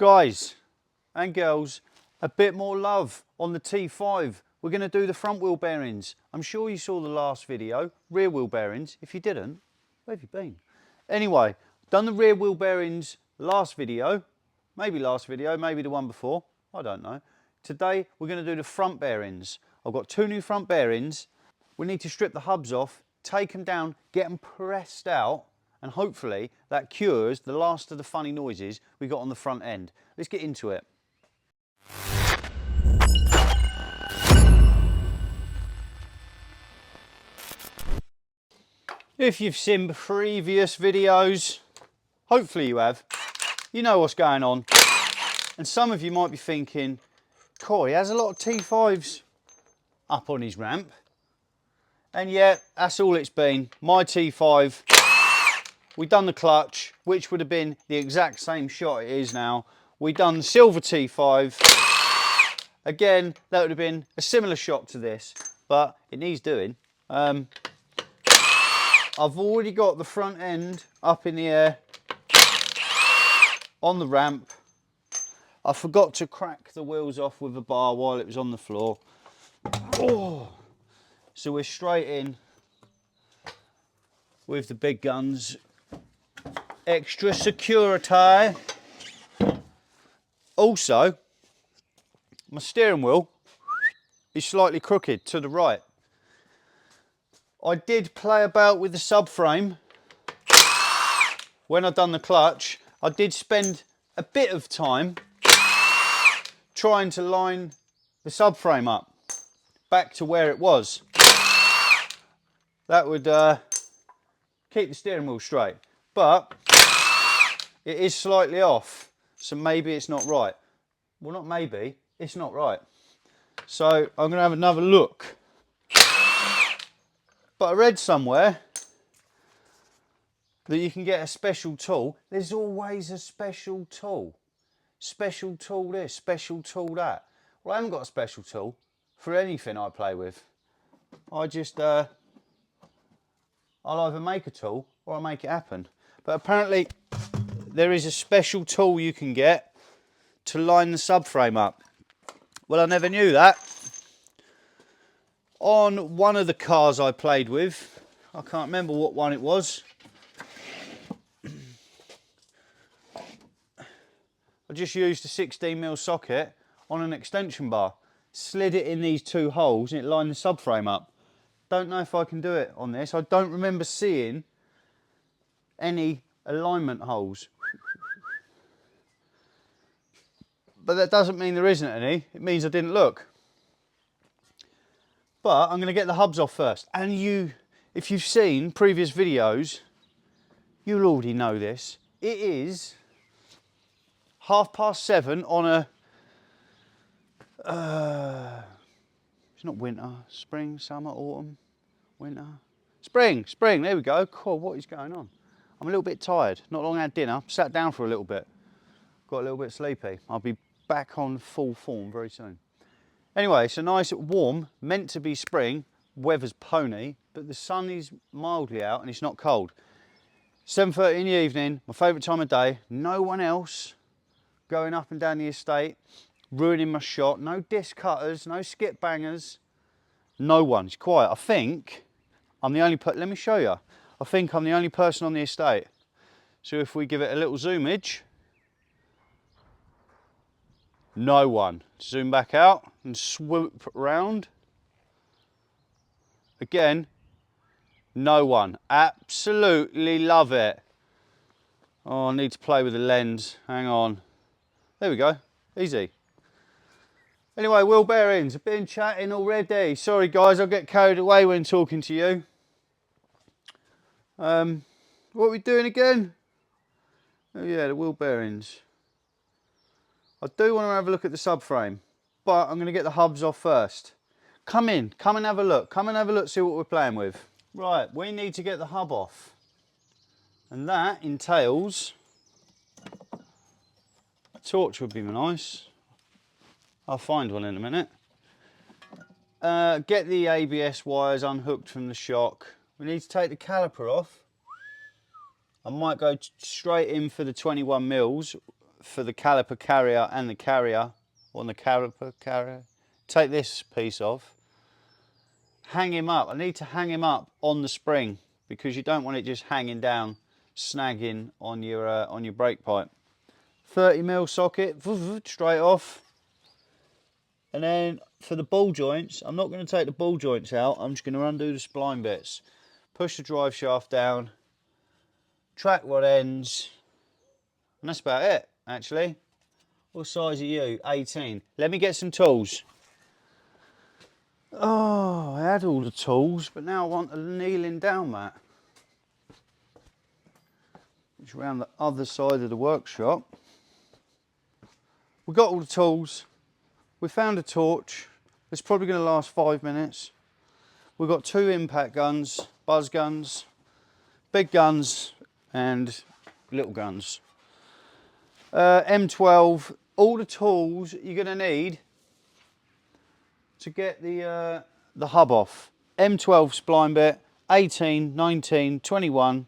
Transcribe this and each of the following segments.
Guys and girls, a bit more love on the T5. We're going to do the front wheel bearings. I'm sure you saw the last video, rear wheel bearings. If you didn't, where have you been? Anyway, done the rear wheel bearings last video, maybe the one before, I don't know. Today we're going to do the front bearings. I've got two new front bearings. We need to strip the hubs off, take them down, get them pressed out, and hopefully that cures the last of the funny noises we got on the front end. Let's get into it. If you've seen previous videos, hopefully you have, you know what's going on. And some of you might be thinking, Coy has a lot of T5s up on his ramp. And yet, that's all it's been. My T5, we done the clutch, which would have been the exact same shot it is now. We done the silver T5. Again, that would have been a similar shot to this, but it needs doing. I've already got the front end up in the air on the ramp. I forgot to crack the wheels off with a bar while it was on the floor. Oh. So we're straight in with the big guns. Extra security. Also, my steering wheel is slightly crooked to the right. I did play about with the subframe when I done the clutch. I did spend a bit of time trying to line the subframe up back to where it was. That would keep the steering wheel straight, but it is slightly off, so maybe it's not right. Well, not maybe, it's not right. So I'm going to have another look. But I read somewhere that you can get a special tool. There's always a special tool. Special tool this, special tool that. Well, I haven't got a special tool for anything I play with. I just, I'll either make a tool or I'll make it happen. But apparently there is a special tool you can get to line the subframe up. Well, I never knew that. On one of the cars I played with, I can't remember what one it was, I just used a 16mm socket on an extension bar, slid it in these two holes and it lined the subframe up. Don't know if I can do it on this. I don't remember seeing any alignment holes. But that doesn't mean there isn't any, it means I didn't look. But I'm going to get the hubs off first. And if you've seen previous videos, you'll already know this. It is 7:30 on a, it's not winter, spring, summer, autumn, winter. Spring, there we go. Cool, what is going on? I'm a little bit tired, not long had dinner, sat down for a little bit. Got a little bit sleepy. I'll be back on full form very soon. Anyway, so nice warm, meant to be spring, weather's pony, but the sun is mildly out and it's not cold. 7:30 in the evening, my favourite time of day, no one else going up and down the estate, ruining my shot, no disc cutters, no skip bangers, no one, it's quiet. I think I'm the only let me show you, I think I'm the only person on the estate. So if we give it a little zoomage, no one. Zoom back out and swoop round. Again, no one. Absolutely love it. Oh, I need to play with the lens. Hang on. There we go. Easy. Anyway, wheel bearings. I've been chatting already. Sorry guys, I'll get carried away when talking to you. What are we doing again? Oh yeah, the wheel bearings. I do want to have a look at the subframe, but I'm going to get the hubs off first. Come and have a look. Come and have a look, see what we're playing with. Right, we need to get the hub off. And that entails, a torch would be nice. I'll find one in a minute. Get the ABS wires unhooked from the shock. We need to take the caliper off. I might go straight in for the 21 mils. for the caliper carrier and the carrier, on the caliper carrier. Take this piece off, hang him up. I need to hang him up on the spring because you don't want it just hanging down, snagging on your brake pipe. 30mm socket, straight off. And then for the ball joints, I'm not going to take the ball joints out, I'm just going to undo the spline bits. Push the drive shaft down, track rod ends, and that's about it, actually. What size are you? 18. Let me get some tools. Oh, I had all the tools, but now I want a kneeling down mat. It's around the other side of the workshop. We've got all the tools. We found a torch. It's probably going to last 5 minutes. We've got 2 impact guns, buzz guns, big guns and little guns. M12, all the tools you're going to need to get the hub off. M12 spline bit, 18, 19, 21,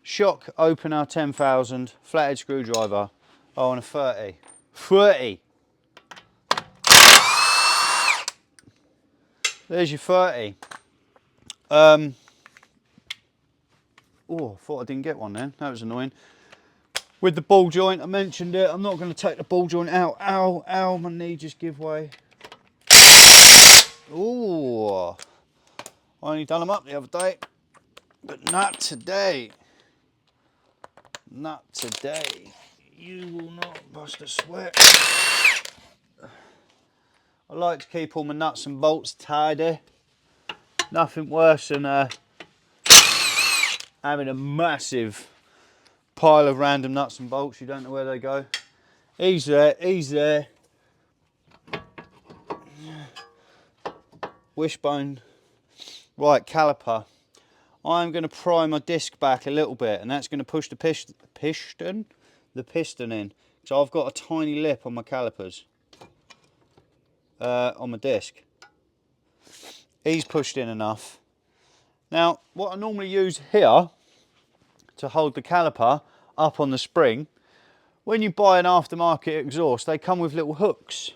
shock opener 10,000, flathead screwdriver. Oh, and a 30. 30! There's your 30. Oh, I thought I didn't get one then. That was annoying. With the ball joint, I mentioned it. I'm not going to take the ball joint out. Ow, ow, my knee just give way. Oh, I only done them up the other day, but not today. Not today. You will not bust a sweat. I like to keep all my nuts and bolts tidy. Nothing worse than having a massive pile of random nuts and bolts. You don't know where they go. Ease there, ease there. Wishbone. Right, caliper. I'm going to pry my disc back a little bit, and that's going to push the piston in. So I've got a tiny lip on my calipers, on my disc. He's pushed in enough. Now, what I normally use here to hold the caliper up on the spring, when you buy an aftermarket exhaust, they come with little hooks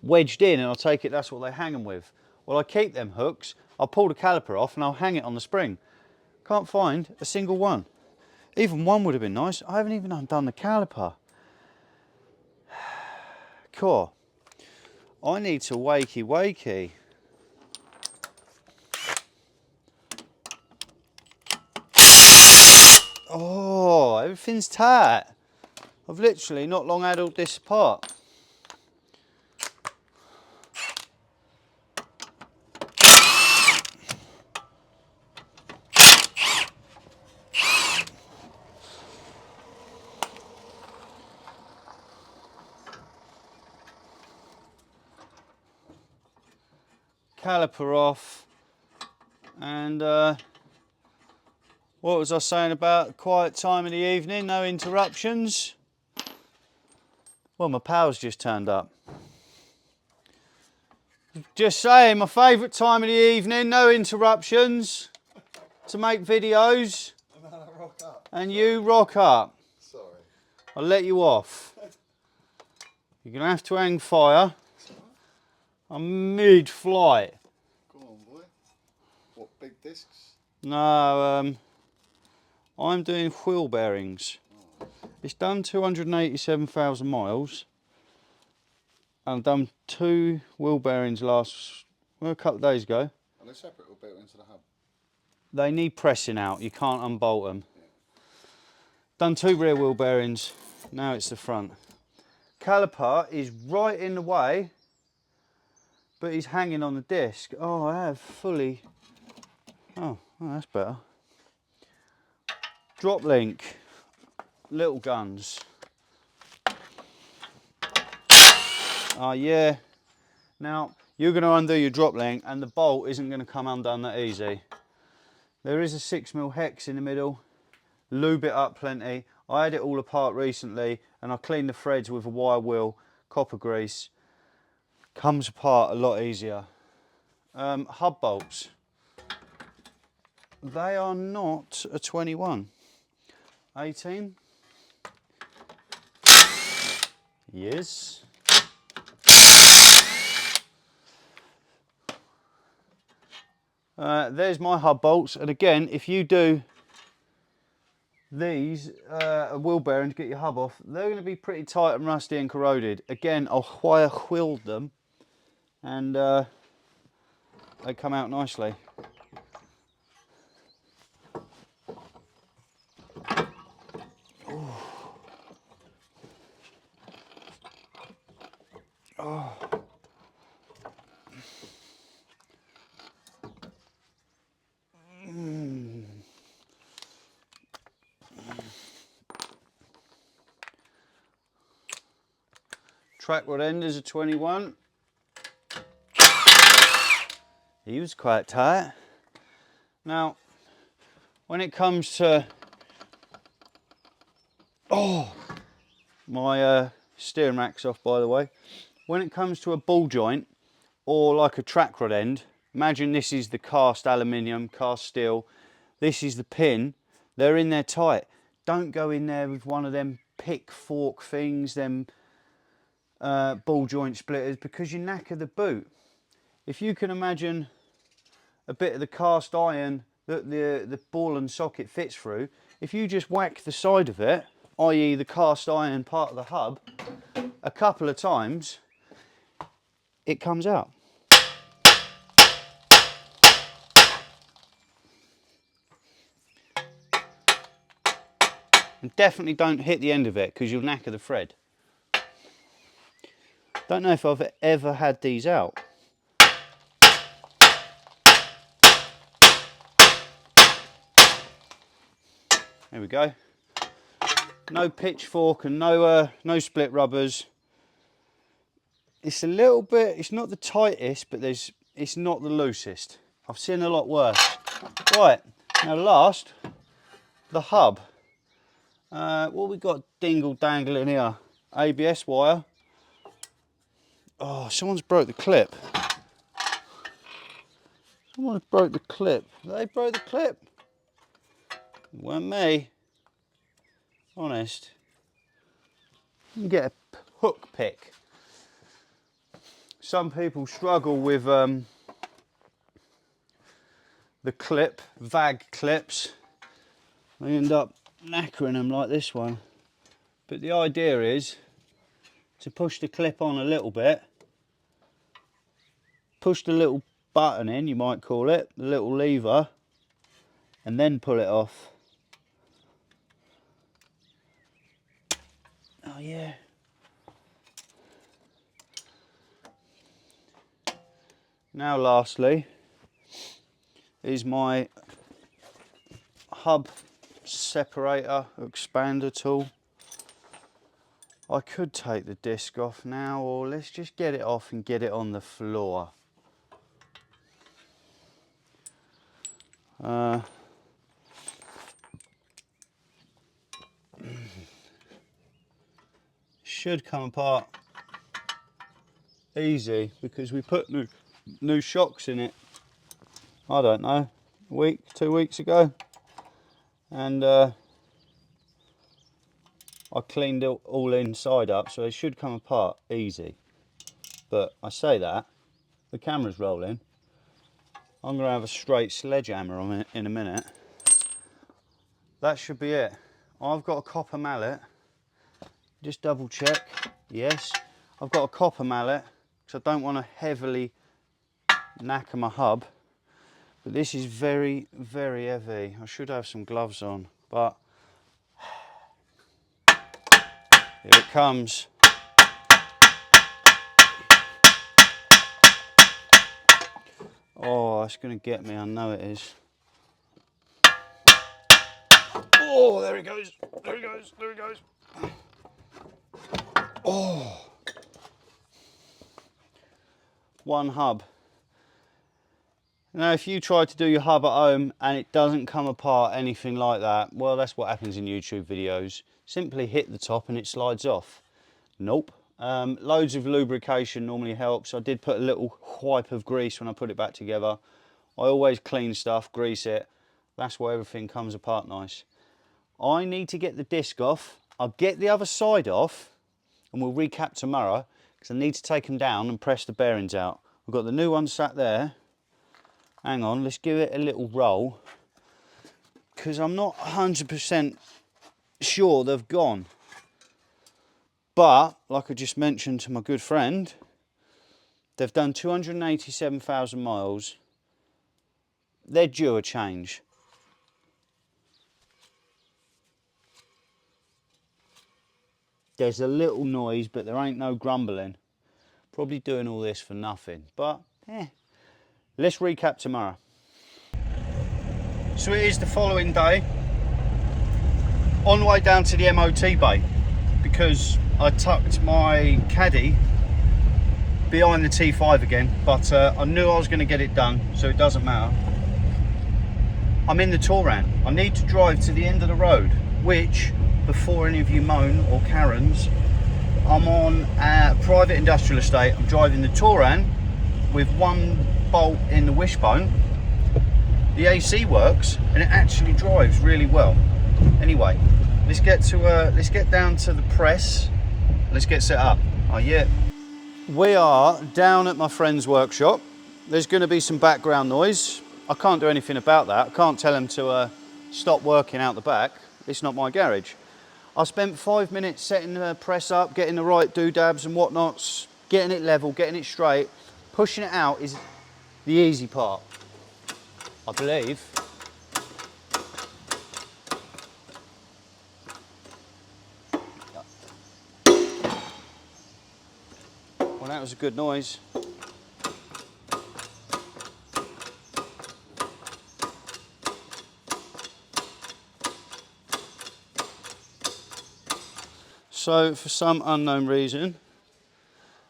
wedged in, and I take it that's what they hang them with. Well, I keep them hooks, I'll pull the caliper off and I'll hang it on the spring. Can't find a single one. Even one would have been nice. I haven't even undone the caliper. Cool. I need to wakey. Oh, everything's tight. I've literally not long had all this apart. Caliper off, and what was I saying about quiet time in the evening, no interruptions? Well, my pal's just turned up. Just saying, my favourite time of the evening, no interruptions to make videos. And then I rock up. And you rock up. Sorry. I'll let you off. You're going to have to hang fire. I'm mid-flight. Come on, boy. What, big discs? No, I'm doing wheel bearings. Oh. It's done 287,000 miles. I've done 2 wheel bearings a couple of days ago. Are they separate or built into the hub? They need pressing out, you can't unbolt them. Yeah. Done 2 rear wheel bearings, now it's the front. Caliper is right in the way, but he's hanging on the disc. Oh, I have fully... Oh, that's better. Drop link, little guns. Oh yeah. Now, you're going to undo your drop link and the bolt isn't going to come undone that easy. There is a 6mm hex in the middle. Lube it up plenty. I had it all apart recently and I cleaned the threads with a wire wheel, copper grease. Comes apart a lot easier. Hub bolts. They are not a 21. 18. Yes. There's my hub bolts, and again, if you do these a wheel bearing to get your hub off, they're going to be pretty tight and rusty and corroded. Again, I'll wire wheel them, and they come out nicely. Oh. Track rod end is a 21. He was quite tight. Now, when it comes to my steering rack's off, by the way. When it comes to a ball joint or like a track rod end, imagine this is the cast aluminium, cast steel. This is the pin. They're in there tight. Don't go in there with one of them pick fork things, them ball joint splitters, because you knacker the boot. If you can imagine a bit of the cast iron that the ball and socket fits through, if you just whack the side of it, i.e. the cast iron part of the hub, a couple of times, it comes out. And definitely don't hit the end of it, because you'll knacker the thread. Don't know if I've ever had these out. There we go. No pitchfork and no split rubbers. It's a little bit, it's not the tightest, but it's not the loosest. I've seen a lot worse. Right, now last, the hub. What we got dingle dangling here? ABS wire. Oh, someone's broke the clip. Someone's broke the clip. They broke the clip. It weren't me. Honest. You can get a hook pick. Some people struggle with the clip, VAG clips. They end up knackering them like this one. But the idea is to push the clip on a little bit, push the little button in, you might call it, the little lever, and then pull it off. Oh yeah. Now lastly is my hub separator expander tool. I could take the disc off now, or let's just get it off and get it on the floor. Should come apart easy because we put new shocks in it, I don't know, a week, 2 weeks ago, and I cleaned it all inside up, so it should come apart easy. But I say that, the camera's rolling. I'm going to have a straight sledgehammer on it in a minute. That should be it. I've got a copper mallet. Just double check. Yes, I've got a copper mallet because I don't want to heavily knacker my hub. But this is very, very heavy. I should have some gloves on, but here it comes. Oh, it's going to get me, I know it is. Oh, there he goes, there he goes, there he goes. Oh, one hub. Now, if you try to do your hub at home and it doesn't come apart anything like that, well, that's what happens in YouTube videos. Simply hit the top and it slides off. Nope. Loads of lubrication normally helps. I did put a little wipe of grease when I put it back together. I always clean stuff, grease it. That's why everything comes apart nice. I need to get the disc off. I'll get the other side off. and we'll recap tomorrow because I need to take them down and press the bearings out. We've got the new one sat there. Hang on, let's give it a little roll because I'm not 100% sure they've gone. But, like I just mentioned to my good friend, they've done 287,000 miles. They're due a change. There's a little noise, but there ain't no grumbling. Probably doing all this for nothing, but let's recap tomorrow. So it is the following day, on the way down to the MOT bay, because I tucked my caddy behind the T5 again, but I knew I was going to get it done, so it doesn't matter. I'm in the Touran. I need to drive to the end of the road, which, before any of you moan or Karens, I'm on a private industrial estate. I'm driving the Touran with one bolt in the wishbone. The AC works and it actually drives really well. Anyway, let's get down to the press. Let's get set up. Oh yeah. We are down at my friend's workshop. There's going to be some background noise. I can't do anything about that. I can't tell him to stop working out the back. It's not my garage. I spent 5 minutes setting the press up, getting the right doodads and whatnots, getting it level, getting it straight. Pushing it out is the easy part, I believe. Well, that was a good noise. So, for some unknown reason,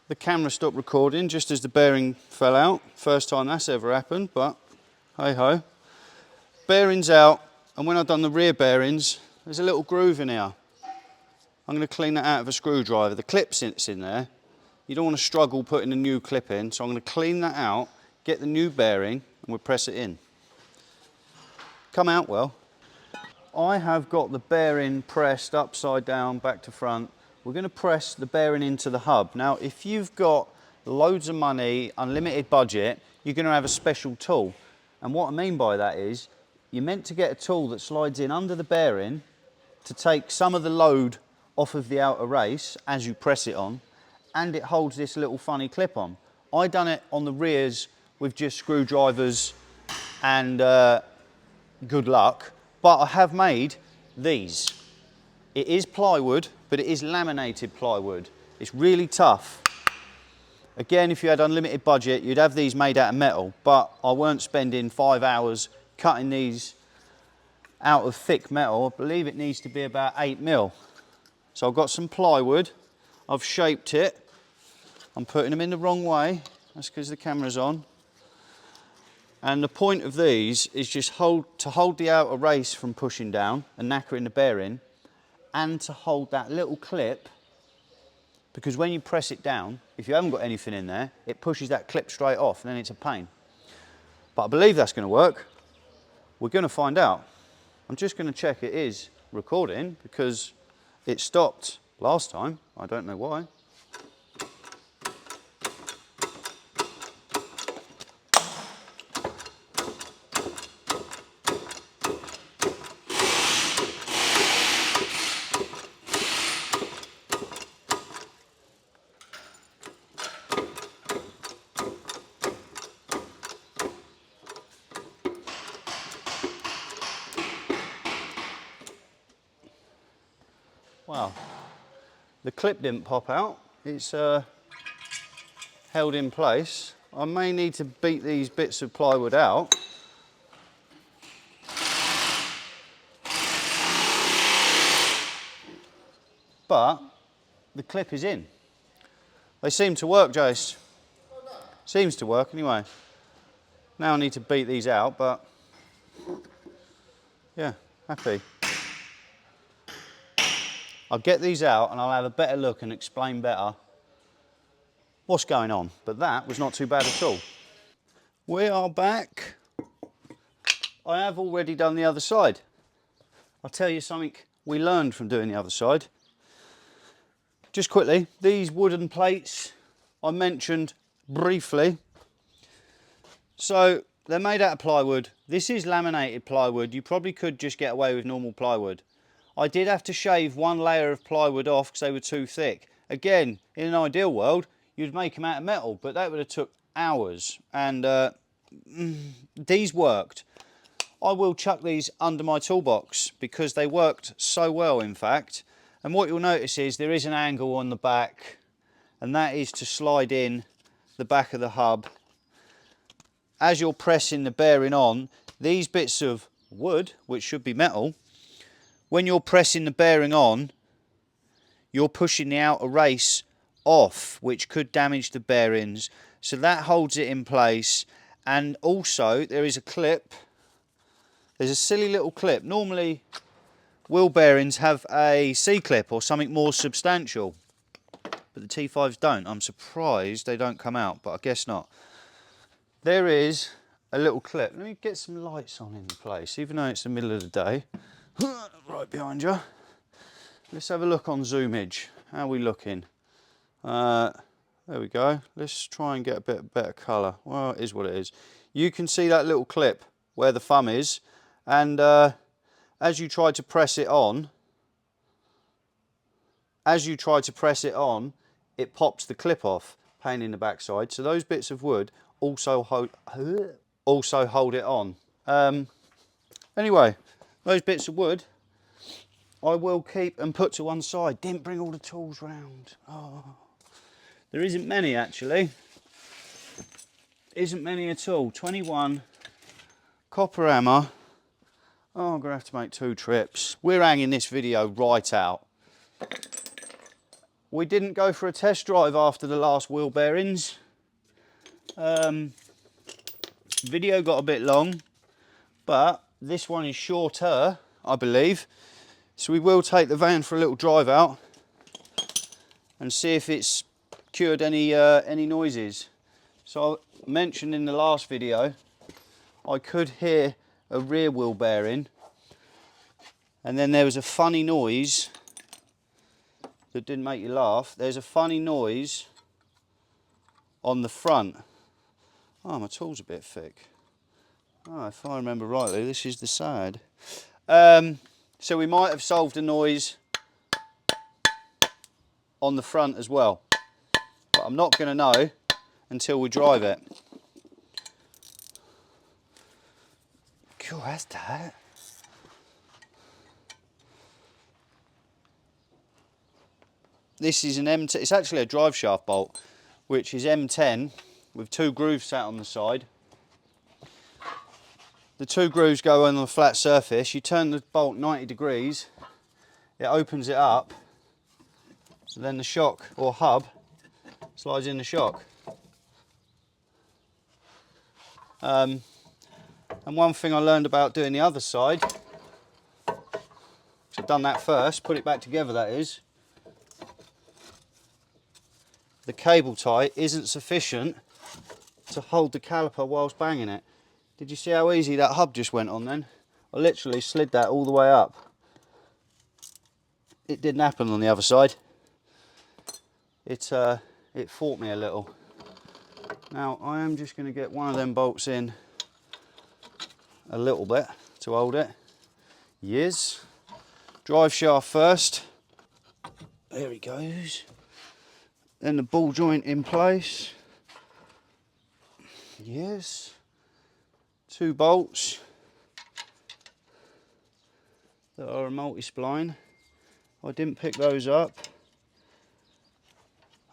the camera stopped recording just as the bearing fell out. First time that's ever happened, but hey ho. Bearings out, and when I've done the rear bearings, there's a little groove in here. I'm going to clean that out with a screwdriver. The clip sits in there. You don't want to struggle putting a new clip in, so I'm going to clean that out, get the new bearing, and we'll press it in. Come out well. I have got the bearing pressed upside down, back to front. We're going to press the bearing into the hub. Now, if you've got loads of money, unlimited budget, you're going to have a special tool. And what I mean by that is, you're meant to get a tool that slides in under the bearing to take some of the load off of the outer race as you press it on, and it holds this little funny clip on. I done it on the rears with just screwdrivers and good luck, but I have made these. It is plywood, but it is laminated plywood. It's really tough. Again, if you had unlimited budget, you'd have these made out of metal, but I weren't spending 5 hours cutting these out of thick metal. I believe it needs to be about 8 mil. So I've got some plywood, I've shaped it. I'm putting them in the wrong way, that's because the camera's on. And the point of these is just to hold the outer race from pushing down and knackering the bearing, and to hold that little clip, because when you press it down, if you haven't got anything in there, it pushes that clip straight off and then it's a pain. But I believe that's going to work. We're going to find out. I'm just going to check it is recording because it stopped last time. I don't know why. Wow, the clip didn't pop out. It's held in place. I may need to beat these bits of plywood out. But the clip is in. They seem to work, Jace. Oh, no. Seems to work anyway. Now I need to beat these out, but yeah, happy. I'll get these out and I'll have a better look and explain better what's going on. But that was not too bad at all. We are back. I have already done the other side. I'll tell you something we learned from doing the other side. Just quickly, these wooden plates I mentioned briefly. So they're made out of plywood. This is laminated plywood. You probably could just get away with normal plywood. I did have to shave one layer of plywood off because they were too thick. Again, in an ideal world, you'd make them out of metal, but that would have took hours. And these worked. I will chuck these under my toolbox because they worked so well, in fact. And what you'll notice is there is an angle on the back, and that is to slide in the back of the hub. As you're pressing the bearing on, these bits of wood, which should be metal, when you're pressing the bearing on, you're pushing the outer race off, which could damage the bearings. So that holds it in place. And also there is a clip. There's a silly little clip. Normally wheel bearings have a C-clip or something more substantial, but the T5s don't. I'm surprised they don't come out, but I guess not. There is a little clip. Let me get some lights on in the place, even though it's the middle of the day. Right behind you. Let's have a look on zoomage. How are we looking? There we go. Let's try and get a bit better colour. Well, it is what it is. You can see that little clip where the thumb is, and as you try to press it on, it pops the clip off, pain in the backside. So those bits of wood also hold it on. Anyway, those bits of wood I will keep and put to one side. Didn't bring all the tools round. Oh, there isn't many actually. Isn't many at all. 21 copper hammer. Oh, I'm gonna have to make 2 trips. We're hanging this video right out. We didn't go for a test drive after the last wheel bearings. Video got a bit long, but this one is shorter, I believe. So we will take the van for a little drive out and see if it's cured any noises. So I mentioned in the last video, I could hear a rear wheel bearing, and then there was a funny noise that didn't make you laugh. There's a funny noise on the front. Oh, my tool's a bit thick. Oh, if I remember rightly, this is the side. So we might have solved a noise on the front as well, but I'm not going to know until we drive it. Cool, that's that. This is an M10, it's actually a drive shaft bolt, which is M10 with 2 grooves sat on the side. The 2 grooves go on a flat surface. You turn the bolt 90 degrees, it opens it up, so then the shock or hub slides in the shock. And one thing I learned about doing the other side, so I've done that first, put it back together that is, the cable tie isn't sufficient to hold the caliper whilst banging it. Did you see how easy that hub just went on then? I literally slid that all the way up. It didn't happen on the other side. It fought me a little. Now I am just going to get one of them bolts in a little bit to hold it. Yes. Drive shaft first. There he goes. Then the ball joint in place. Yes. 2 bolts that are a multi-spline. I didn't pick those up.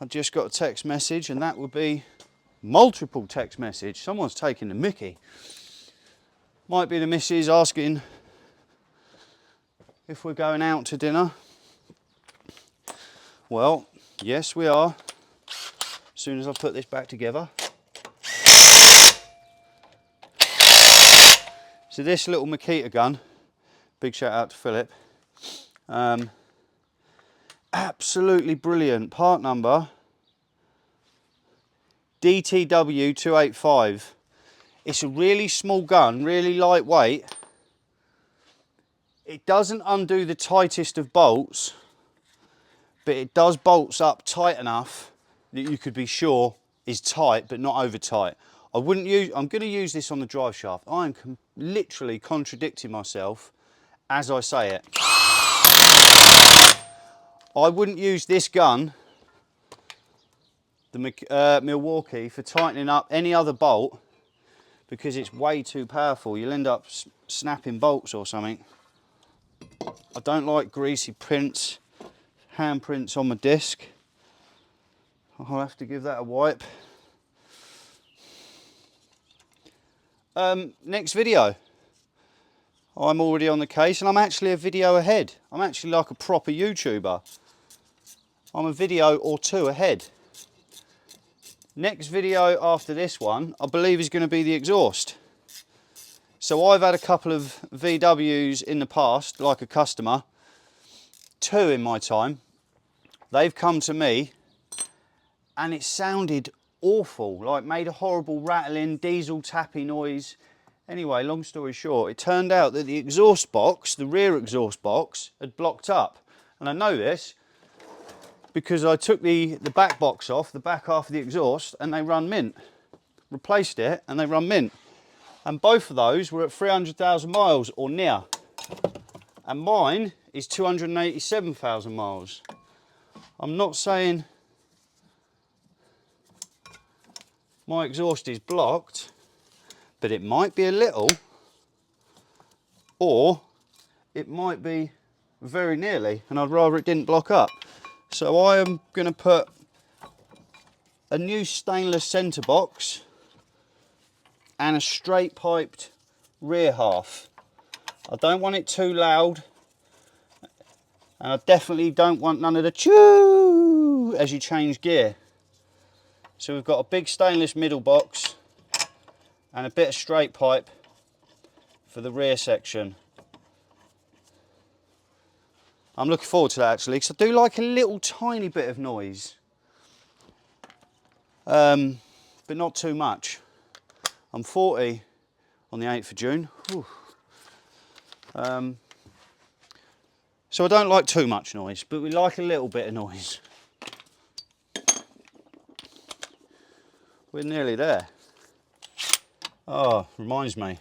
I just got a text message, and that would be multiple text message. Someone's taking the mickey. Might be the missus asking if we're going out to dinner. Well, yes we are. As soon as I put this back together. So this little Makita gun, big shout out to Philip, absolutely brilliant. Part number DTW285. It's a really small gun, really lightweight. It doesn't undo the tightest of bolts, but it does bolts up tight enough that you could be sure is tight, but not over tight. I'm going to use this on the drive shaft. I am literally contradicting myself as I say it. I wouldn't use this gun, the Milwaukee, for tightening up any other bolt because it's way too powerful. You'll end up snapping bolts or something. I don't like greasy prints, handprints on my disc. I'll have to give that a wipe. Next video. I'm already on the case and I'm actually a video ahead. I'm actually like a proper YouTuber. I'm a video or two ahead. Next video after this one, I believe, is going to be the exhaust. So I've had a couple of VWs in the past, like a customer, 2 in my time. They've come to me and it sounded awful, like made a horrible rattling, diesel tappy noise. Anyway, long story short, it turned out that the exhaust box, the rear exhaust box, had blocked up. And I know this because I took the back box off, the back half of the exhaust, and they run mint. Replaced it and they run mint. And both of those were at 300,000 miles or near. And mine is 287,000 miles. I'm not saying my exhaust is blocked, but it might be a little, or it might be very nearly, and I'd rather it didn't block up. So I am going to put a new stainless centre box and a straight piped rear half. I don't want it too loud, and I definitely don't want none of the choo as you change gear. So we've got a big stainless middle box and a bit of straight pipe for the rear section. I'm looking forward to that actually, because I do like a little tiny bit of noise, but not too much. I'm 40 on the 8th of June. So I don't like too much noise, but we like a little bit of noise. We're nearly there. Oh, reminds me.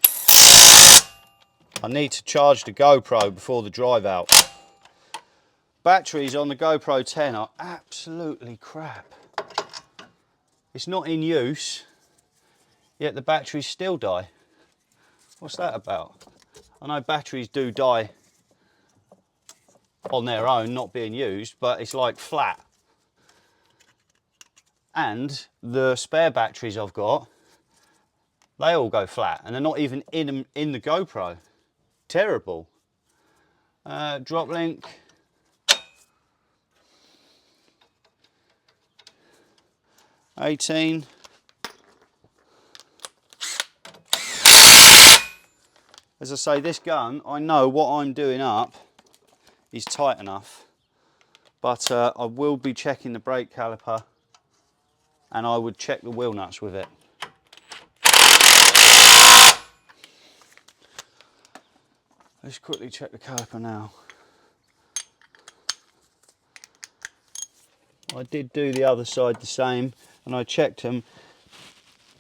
I need to charge the GoPro before the drive out. Batteries on the GoPro 10 are absolutely crap. It's not in use, yet the batteries still die. What's that about? I know batteries do die on their own, not being used, but it's like flat. And the spare batteries I've got, they all go flat, and they're not even in the GoPro. Terrible. Drop link. $18. As I say, this gun, I know what I'm doing up is tight enough, but I will be checking the brake caliper, and I would check the wheel nuts with it. Let's quickly check the caliper now. I did do the other side the same, and I checked them.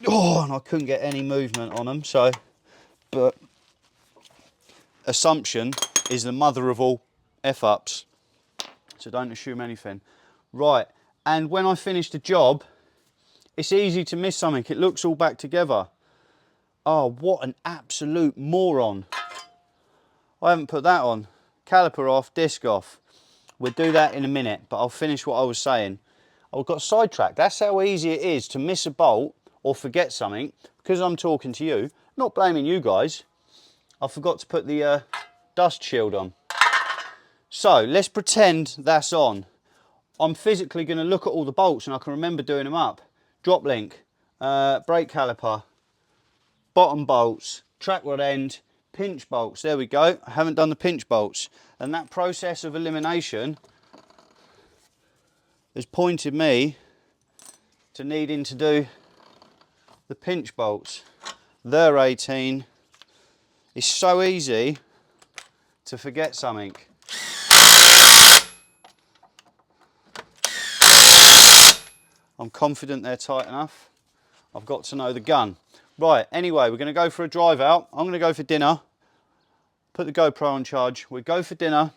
Oh, and I couldn't get any movement on them, so, but assumption is the mother of all F-ups, so don't assume anything. Right, and when I finish the job, it's easy to miss something. It looks all back together. Oh, what an absolute moron. I haven't put that on. Caliper off, disc off. We'll do that in a minute, but I'll finish what I was saying. I got sidetracked. That's how easy it is to miss a bolt or forget something, because I'm talking to you, not blaming you guys. I forgot to put the dust shield on. So let's pretend that's on. I'm physically going to look at all the bolts and I can remember doing them up. Drop link, brake caliper, bottom bolts, track rod end, pinch bolts. There we go. I haven't done the pinch bolts. And that process of elimination has pointed me to needing to do the pinch bolts. They're 18. It's so easy to forget something. I'm confident they're tight enough. I've got to know the gun. Right, anyway, we're going to go for a drive out. I'm going to go for dinner. Put the GoPro on charge. We go for dinner.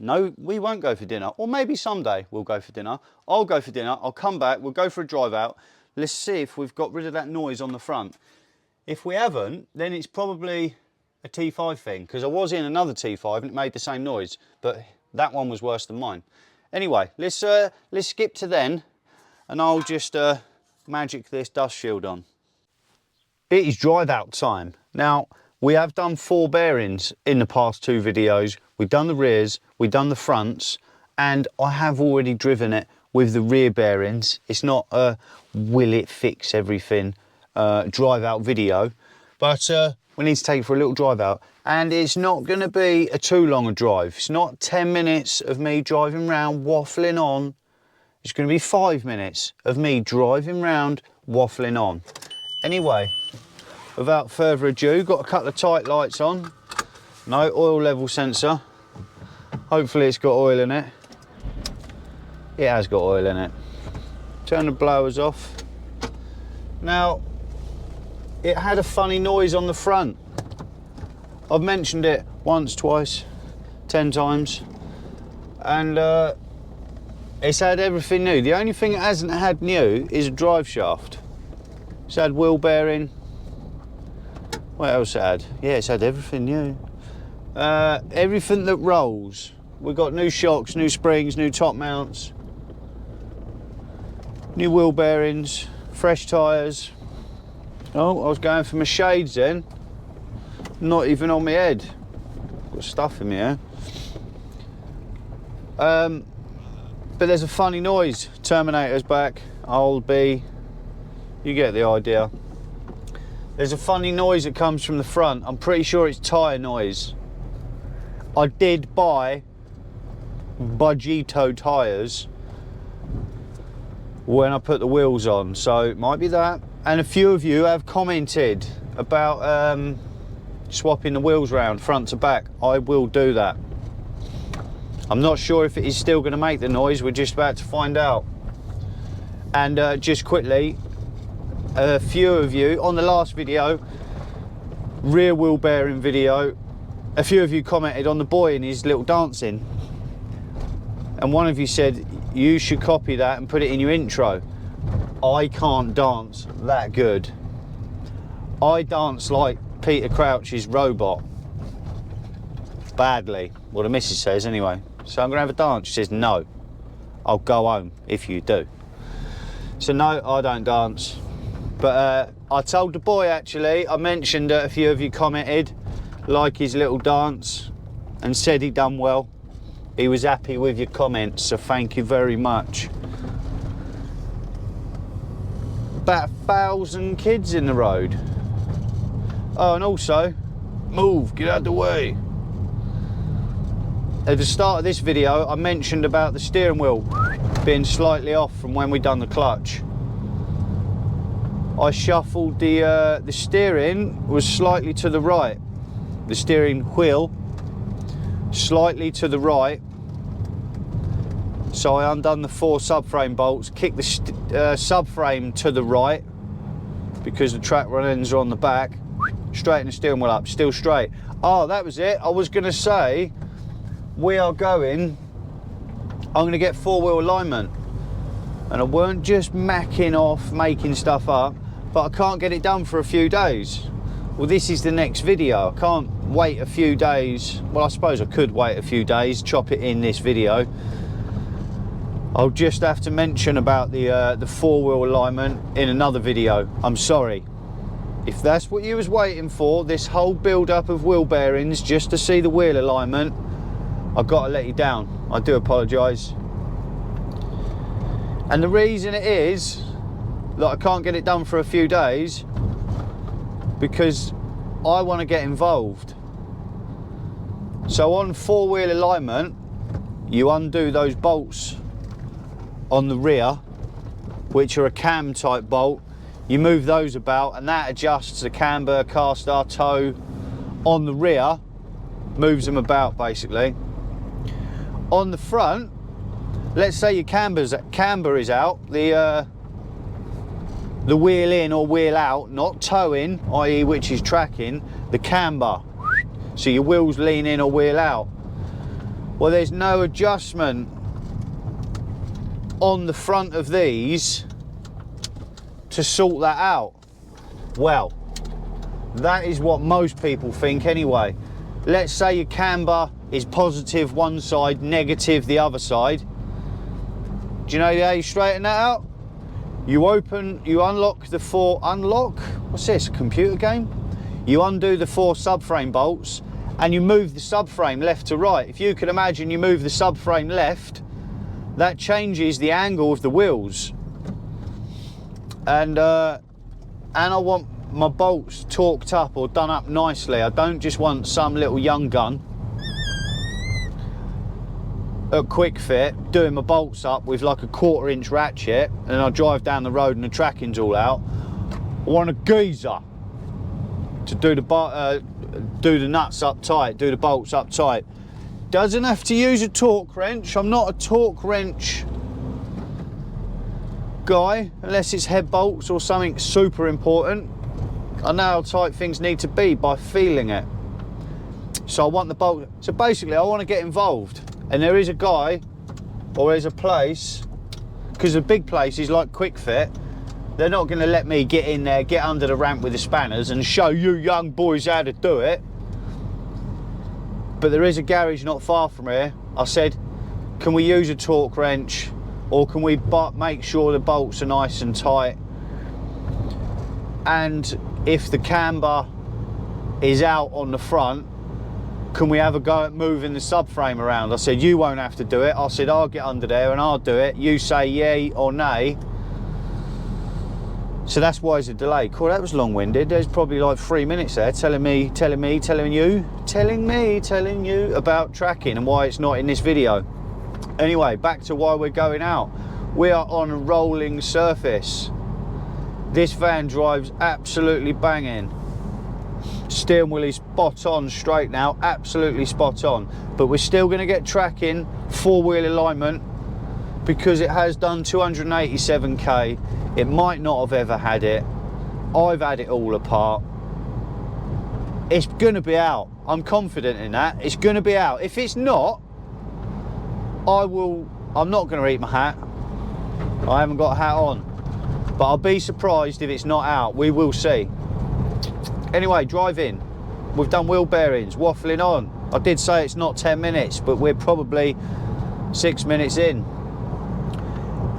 No, we won't go for dinner. Or maybe someday we'll go for dinner. I'll go for dinner. I'll come back. We'll go for a drive out. Let's see if we've got rid of that noise on the front. If we haven't, then it's probably a T5 thing, because I was in another T5 and it made the same noise, but that one was worse than mine. Anyway, let's skip to then, and I'll just magic this dust shield on. It is drive out time. Now, we have done 4 bearings in the past 2 videos. We've done the rears, we've done the fronts, and I have already driven it with the rear bearings. It's not a will it fix everything drive out video, but we need to take it for a little drive out, and it's not going to be too long a drive. It's not 10 minutes of me driving around waffling on. It's going to be 5 minutes of me driving around waffling on. Anyway, without further ado, got a couple of tight lights on. No oil level sensor. Hopefully it's got oil in it. It has got oil in it. Turn the blowers off. Now, it had a funny noise on the front. I've mentioned it once, twice, 10 times, and it's had everything new. The only thing it hasn't had new is a drive shaft. It's had wheel bearing. What else it had? Yeah, it's had everything new. Everything that rolls. We've got new shocks, new springs, new top mounts, new wheel bearings, fresh tyres. Oh, I was going for my shades then. Not even on my head. Got stuff in my hair. But there's a funny noise. Terminator's back. I'll be... You get the idea. There's a funny noise that comes from the front. I'm pretty sure it's tyre noise. I did buy Bugito tyres when I put the wheels on, so it might be that. And a few of you have commented about swapping the wheels round front to back. I will do that. I'm not sure if it is still going to make the noise. We're just about to find out. And just quickly, a few of you on the last video, rear wheel bearing video, a few of you commented on the boy and his little dancing, and one of you said you should copy that and put it in your intro. I can't dance that good. I dance like Peter Crouch's robot. Badly. Well, the missus says anyway. So I'm gonna have a dance. She says no. I'll go home if you do. So no, I don't dance. But I told the boy, actually, I mentioned that a few of you commented like his little dance and said he done well. He was happy with your comments, so thank you very much. About 1,000 kids in the road. Oh, and also, move, get out of the way. At the start of this video, I mentioned about the steering wheel being slightly off from when we done the clutch. I shuffled the steering was slightly to the right. The steering wheel slightly to the right. So I undone the 4 subframe bolts, kicked the subframe to the right because the track run ends are on the back, straighten the steering wheel up, still straight. Oh, that was it. I was gonna say, I'm gonna get 4-wheel alignment. And I weren't just macking off, making stuff up, but I can't get it done for a few days. Well, this is the next video. I can't wait a few days. Well, I suppose I could wait a few days, chop it in this video. I'll just have to mention about the 4-wheel alignment in another video. I'm sorry. If that's what you was waiting for, this whole build-up of wheel bearings just to see the wheel alignment, I've got to let you down. I do apologise. And the reason it is that I can't get it done for a few days, because I want to get involved. So on 4-wheel alignment, you undo those bolts on the rear, which are a cam type bolt. You move those about and that adjusts the camber, caster, toe on the rear, moves them about basically. On the front, let's say your camber is out, the the wheel in or wheel out, not towing, i.e. which is tracking, the camber. So your wheels lean in or wheel out. Well, there's no adjustment on the front of these to sort that out. Well, that is what most people think anyway. Let's say your camber is positive one side, negative the other side. Do you know how you straighten that out? You unlock the four, what's this, a computer game? You undo the 4 subframe bolts and you move the subframe left to right. If you can imagine, you move the subframe left, that changes the angle of the wheels. And I want my bolts torqued up or done up nicely. I don't just want some little young gun at Quick Fit doing my bolts up with like a 1/4 inch ratchet, and I drive down the road and the tracking's all out. I want a geezer to do the nuts up tight, do the bolts up tight. Doesn't have to use a torque wrench. I'm not a torque wrench guy unless it's head bolts or something super important. I know how tight things need to be by feeling it. So I want the bolt. So basically I want to get involved, and there is a guy or there's a place, because the big places like Quick Fit, they're not going to let me get in there, get under the ramp with the spanners and show you young boys how to do it. But there is a garage not far from here. I said, can we use a torque wrench, or can we make sure the bolts are nice and tight? And if the camber is out on the front, can we have a go at moving the subframe around? I said, you won't have to do it. I said, I'll get under there and I'll do it. You say yay or nay. So that's why it's a delay. Cool, that was long-winded. There's probably like 3 minutes there telling you about tracking and why it's not in this video. Anyway, back to why we're going out. We are on a rolling surface. This van drives absolutely banging. Steering wheel is spot on straight now, absolutely spot on. But we're still going to get tracking, 4-wheel alignment, because it has done 287k. It might not have ever had it. I've had it all apart. It's going to be out. I'm confident in that. It's going to be out. If it's not, I'm not going to eat my hat. I haven't got a hat on. But I'll be surprised if it's not out. We will see. Anyway, drive in. We've done wheel bearings, waffling on. I did say it's not 10 minutes, but we're probably 6 minutes in.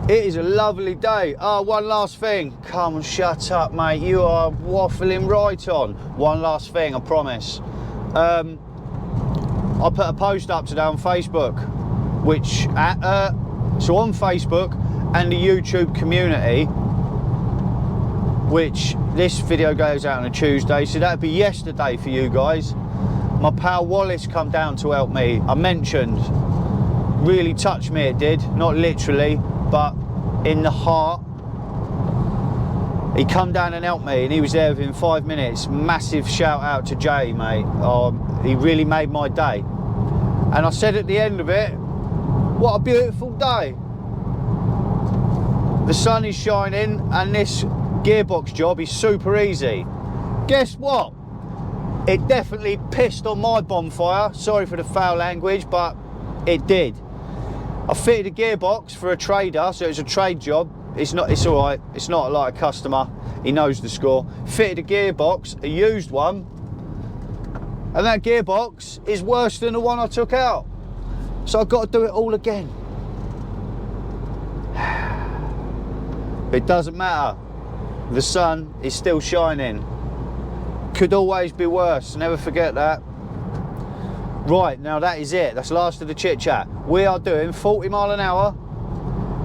It is a lovely day. Oh, one last thing. Come on, shut up, mate. You are waffling right on. One last thing, I promise. I put a post up today on Facebook, so on Facebook and the YouTube community, which this video goes out on a Tuesday, so that'd be yesterday for you guys. My pal Wallace come down to help me. I mentioned, really touched me, it did, not literally, but in the heart. He come down and helped me, and he was there within 5 minutes. Massive shout out to Jay, mate. He really made my day. And I said at the end of it, what a beautiful day. The sun is shining, and this gearbox job is super easy. Guess what? It definitely pissed on my bonfire. Sorry for the foul language, but it did. I fitted a gearbox for a trader, so it's a trade job. It's all right. It's not like a customer. He knows the score. Fitted a gearbox, a used one, and that gearbox is worse than the one I took out. So I've got to do it all again. It doesn't matter. The sun is still shining. Could always be worse. Never forget that. Right, now that is it. That's the last of the chit chat. We are doing 40 mile an hour.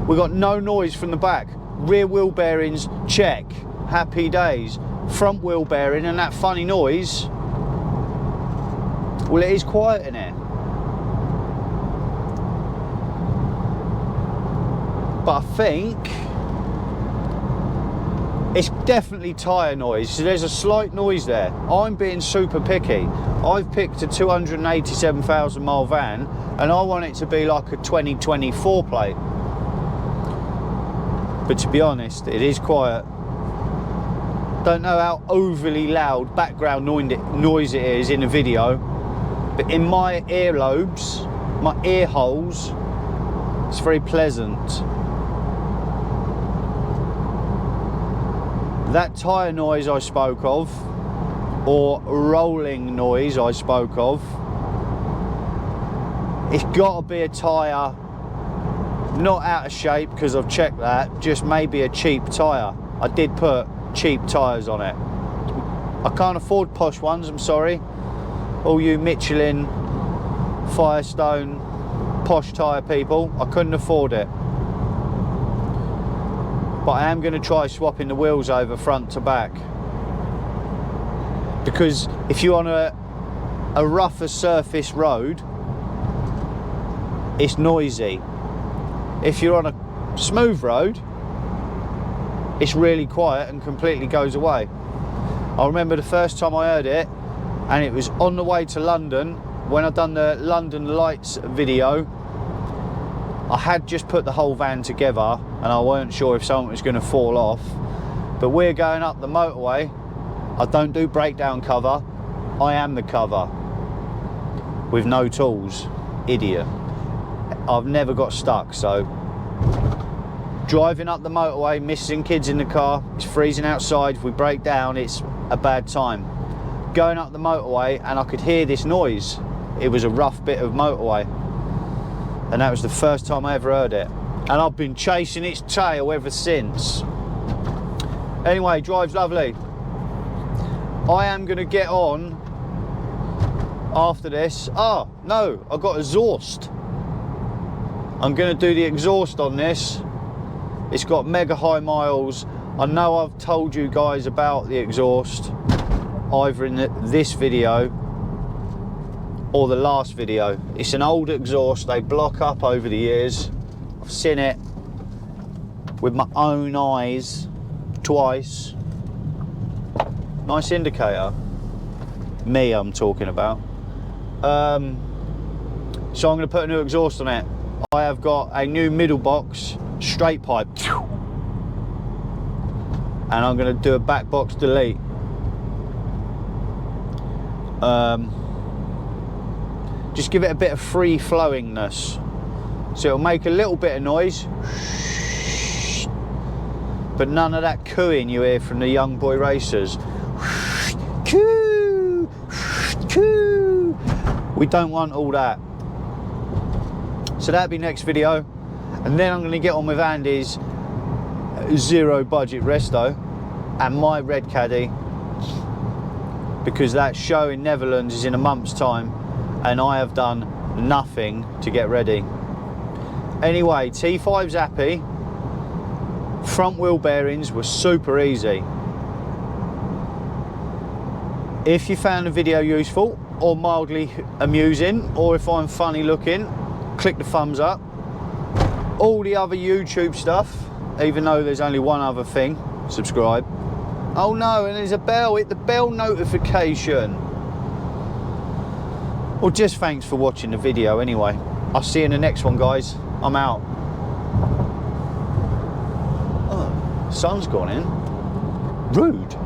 We got no noise from the back. Rear wheel bearings, check. Happy days. Front wheel bearing and that funny noise. Well, it is quiet in here. But I think it's definitely tyre noise. So there's a slight noise there. I'm being super picky. I've picked a 287,000 mile van and I want it to be like a 2024 plate. But to be honest, it is quiet. Don't know how overly loud background noise it is in the video, but in my earlobes, my ear holes, it's very pleasant. That tyre noise I spoke of, or rolling noise I spoke of, it's got to be a tyre not out of shape, because I've checked that, just maybe a cheap tyre. I did put cheap tyres on it. I can't afford posh ones, I'm sorry. All you Michelin, Firestone, posh tyre people, I couldn't afford it. But I am going to try swapping the wheels over front to back. Because if you're on a rougher surface road, it's noisy. If you're on a smooth road, it's really quiet and completely goes away. I remember the first time I heard it, and it was on the way to London, when I'd done the London Lights video. I had just put the whole van together and I weren't sure if something was going to fall off, but we're going up the motorway. I don't do breakdown cover, I am the cover with no tools. Idiot. I've never got stuck. So driving up the motorway, missing kids in the car, it's freezing outside, if we break down it's a bad time. Going up the motorway and I could hear this noise. It was a rough bit of motorway, and that was the first time I ever heard it, and I've been chasing its tail ever since. Anyway, drives lovely. I am going to get on after this. Oh no, I got exhaust. I'm going to do the exhaust on this. It's got mega high miles. I know I've told you guys about the exhaust either in this video or the last video. It's an old exhaust, they block up over the years. I've seen it with my own eyes twice. Nice indicator. Me, I'm talking about. So I'm going to put a new exhaust on it. I have got a new middle box straight pipe, and I'm going to do a back box delete. Just give it a bit of free flowingness, so it'll make a little bit of noise, but none of that cooing you hear from the young boy racers. Coo, coo. We don't want all that. So that'll be next video, and then I'm going to get on with Andy's zero budget resto and my red caddy, because that show in Netherlands is in a month's time and I have done nothing to get ready. Anyway, T5's happy. Front wheel bearings were super easy. If you found the video useful or mildly amusing, or if I'm funny looking, click the thumbs up. All the other YouTube stuff, even though there's only one other thing, subscribe. Oh no, and there's a bell, hit the bell notification. Well, just thanks for watching the video anyway. I'll see you in the next one, guys. I'm out. Oh, sun's gone in. Rude.